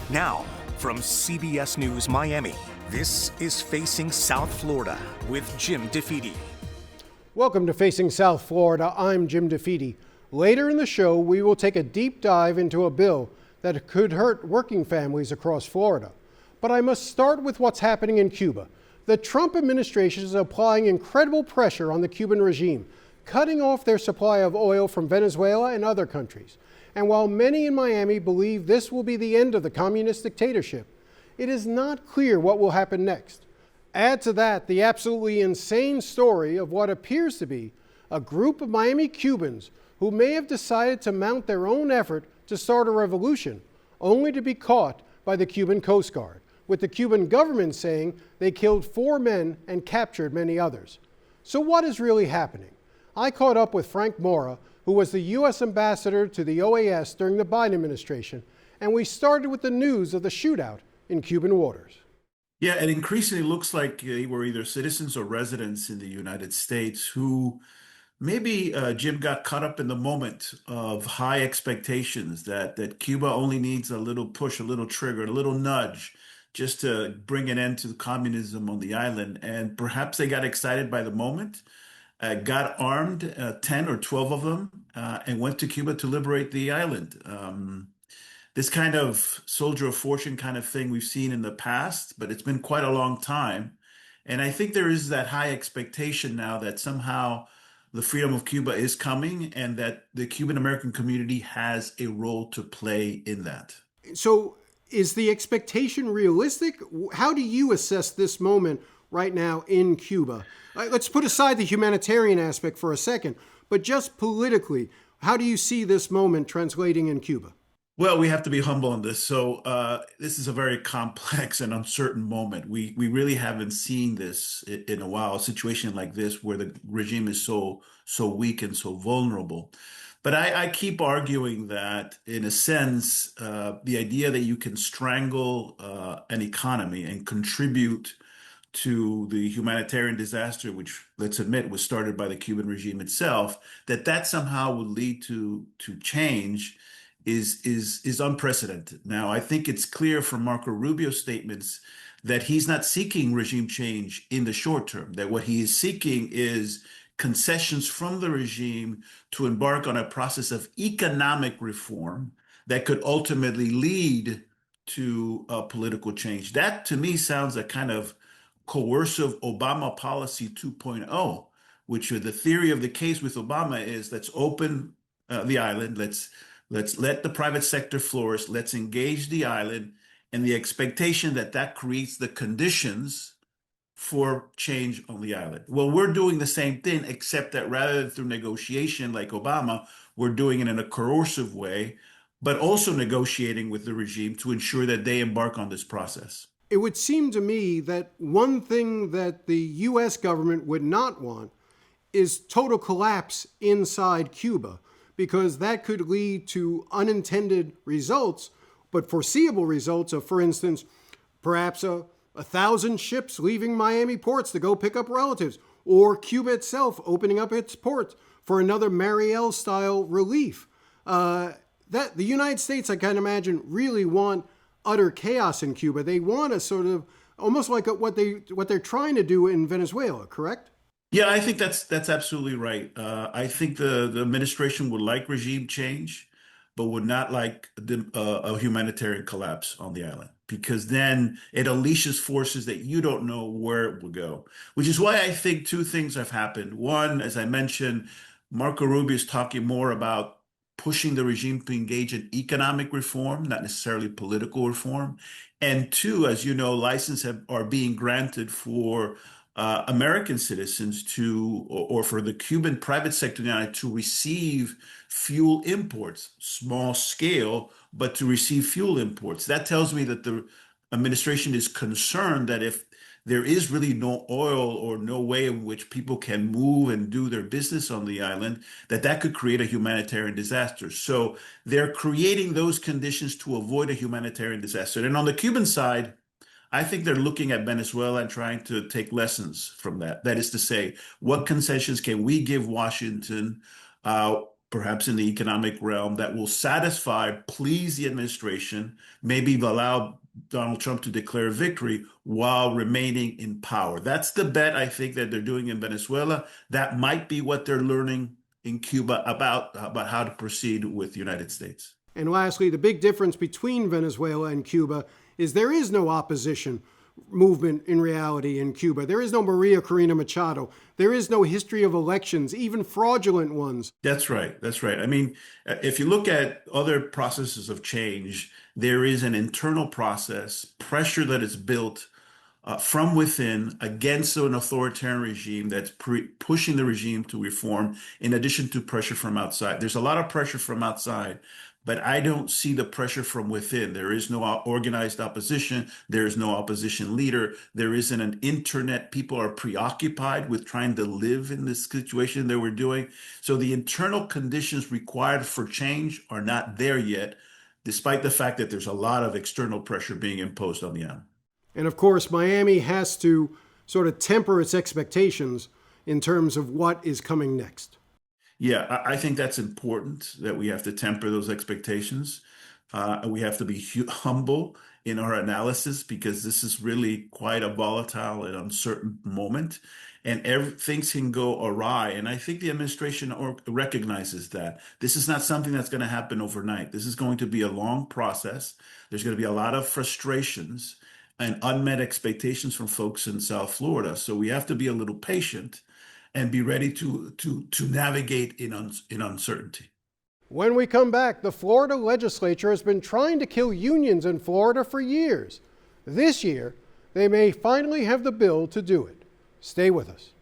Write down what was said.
Now, from CBS News Miami, this is Facing South Florida with Jim Defede. Welcome to Facing South Florida. I'm Jim Defede. Later in the show, we will take a deep dive into a bill that could hurt working families across Florida. But I must start with what's happening in Cuba. The Trump administration is applying incredible pressure on the Cuban regime, cutting off their supply of oil from Venezuela and other countries. And while many in Miami believe this will be the end of the communist dictatorship, it is not clear what will happen next. Add to that the absolutely insane story of what appears to be a group of Miami Cubans who may have decided to mount their own effort to start a revolution, only to be caught by the Cuban Coast Guard, with the Cuban government saying they killed 4 men and captured many others. So what is really happening? I caught up with Frank Mora, who was the U.S. ambassador to the OAS during the Biden administration, and we started with the news of the shootout in Cuban waters. Yeah, it increasingly looks like they were either citizens or residents in the United States who maybe, Jim, got caught up in the moment of high expectations that Cuba only needs a little push, a little trigger, a little nudge just to bring an end to communism on the island. And perhaps they got excited by the moment, got armed, 10 or 12 of them, and went to Cuba to liberate the island. This kind of soldier of fortune kind of thing we've seen in the past, but it's been quite a long time. And I think there is that high expectation now that somehow the freedom of Cuba is coming and that the Cuban American community has a role to play in that. So is the expectation realistic? How do you assess this moment right now in Cuba? Let's put aside the humanitarian aspect for a second, but just politically, how do you see this moment translating in Cuba? Well, we have to be humble on this. So this is a very complex and uncertain moment. We really haven't seen this in a while, a situation like this where the regime is so weak and so vulnerable. But I keep arguing that, in a sense, the idea that you can strangle an economy and contribute to the humanitarian disaster, which, let's admit, was started by the Cuban regime itself, that somehow would lead to change is unprecedented. Now, I think it's clear from Marco Rubio's statements that he's not seeking regime change in the short term, that what he is seeking is concessions from the regime to embark on a process of economic reform that could ultimately lead to political change. That, to me, sounds a kind of coercive Obama policy 2.0, which the theory of the case with Obama is let's open the island, let's let the private sector flourish. Let's engage the island, and the expectation that creates the conditions for change on the island. Well, we're doing the same thing, except that rather than through negotiation like Obama, we're doing it in a coercive way, but also negotiating with the regime to ensure that they embark on this process. It would seem to me that one thing that the U.S. government would not want is total collapse inside Cuba, because that could lead to unintended results, but foreseeable results of, for instance, perhaps 1,000 ships leaving Miami ports to go pick up relatives, or Cuba itself opening up its ports for another Mariel-style relief. That the United States, I can imagine, really want utter chaos in Cuba. They want a sort of almost like what they're trying to do in Venezuela, correct? Yeah, I think that's absolutely right. I think the administration would like regime change, but would not like a humanitarian collapse on the island, because then it unleashes forces that you don't know where it will go, which is why I think 2 things have happened. One, as I mentioned, Marco Rubio is talking more about pushing the regime to engage in economic reform, not necessarily political reform. And 2, as you know, licenses are being granted for American citizens or for the Cuban private sector now to receive fuel imports, small scale, but to receive fuel imports. That tells me that the administration is concerned that if there is really no oil or no way in which people can move and do their business on the island, that could create a humanitarian disaster. So they're creating those conditions to avoid a humanitarian disaster. And on the Cuban side, I think they're looking at Venezuela and trying to take lessons from that. That is to say, what concessions can we give Washington perhaps in the economic realm, that will satisfy, please the administration, maybe allow Donald Trump to declare victory while remaining in power. That's the bet I think that they're doing in Venezuela. That might be what they're learning in Cuba about how to proceed with the United States. And lastly, the big difference between Venezuela and Cuba is there is no opposition movement in reality in Cuba. There is no Maria Corina Machado. There is no history of elections, even fraudulent ones. That's right. That's right. I mean, if you look at other processes of change, there is an internal process, pressure that is built from within against an authoritarian regime that's pushing the regime to reform, in addition to pressure from outside. There's a lot of pressure from outside, but I don't see the pressure from within. There is no organized opposition. There is no opposition leader. There isn't an internet. People are preoccupied with trying to live in this situation that we're doing. So the internal conditions required for change are not there yet, despite the fact that there's a lot of external pressure being imposed on the island. And of course, Miami has to sort of temper its expectations in terms of what is coming next. Yeah, I think that's important that we have to temper those expectations. We have to be humble in our analysis because this is really quite a volatile and uncertain moment, and things can go awry. And I think the administration recognizes that this is not something that's going to happen overnight. This is going to be a long process. There's going to be a lot of frustrations and unmet expectations from folks in South Florida. So we have to be a little patient and be ready to navigate in uncertainty. When we come back, the Florida legislature has been trying to kill unions in Florida for years. This year, they may finally have the bill to do it. Stay with us.